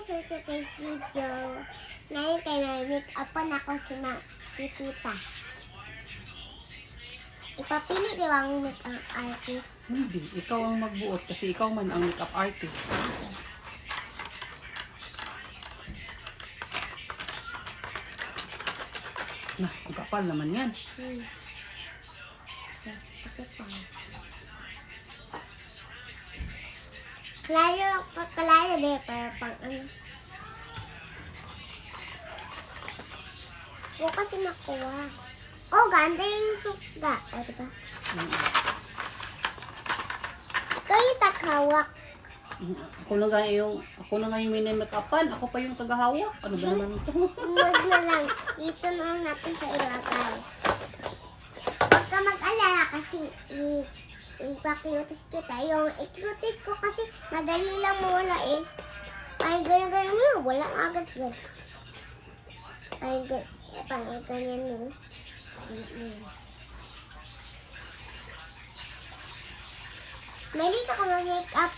susunod video. Ngayon kayo na-make upan ako si tita. Ipapili di ba ang make-up artist? Hindi, ikaw ang magbuot kasi ikaw man ang makeup artist. Nah, ang kapal naman yan. Klaro din para pang ano. Huwag kasi makuha. Oh, ganda yung suga. O, diba? Ikaw yung taghawak. Ako na nga yung mini-makeupan, ako pa yung tagahawak. Ano ba naman ito? Huwag na lang. Dito na lang natin sa ilagay. Huwag ka mag-alala kasi ipakiutis kita. Yung ikiutis ko kasi madali lang mawala eh. Ay, ganyan-ganyan mo. Wala agad yan. Ay, ganyan mo. Mahilig ako mag-makeup.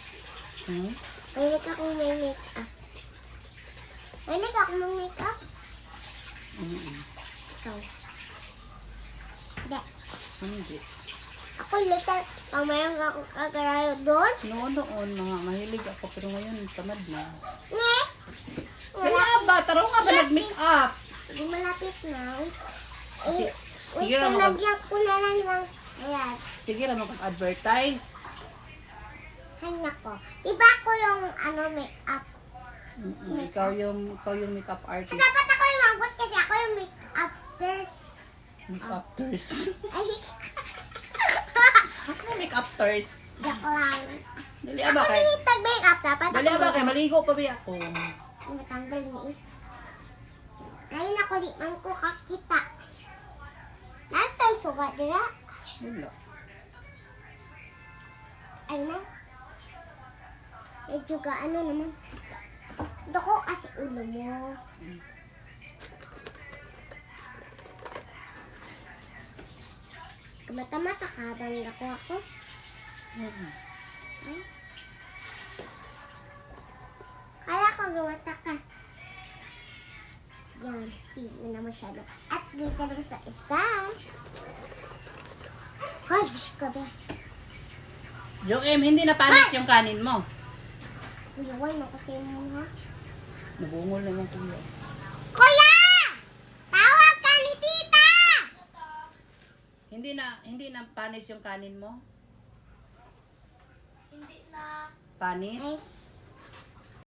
Mahilig ako mag-makeup. Mahilig ako mag-makeup. Ikaw. Hindi. Ako little, pamayang ako kagalayo doon. Noon, mga mahilig ako pero ngayon tamad na. Nye! Wala ba? Taro nga ba nag-makeup? Hindi malapit na. Sige, Wait, sige lang mag- tinagyan ko na lang ng ayan. Sige lang mag-advertise. Ay, nako. Diba ako yung make-up? Ikaw yung makeup artist. Dapat ako yung magbot kasi ako yung make-up artist. Make-upters. Ay, Ako make-upters. joke lang. Dali Ako ba kay? yung tag-make-up. Dapat Dali ba kay? Maligo pa ba ako? Matanggal ni. Ngayon ako di man ko kakita. Natay sugat nila. Wala. Ay na. Medyo ka ano naman. Doko kasi ulo mo. Mata-mata ka bang dako ako? Kaya ko gumata ka. Yan, hindi na masyado. At dito lang sa isa. Hush ka ba? Joem, hindi na panis yung kanin mo. Iwan mo kasi mo ha. Nabungol naman kuya. Kuya! Tawag ka ni tita! Hindi na panis yung kanin mo? Hindi na. Panis? Ay,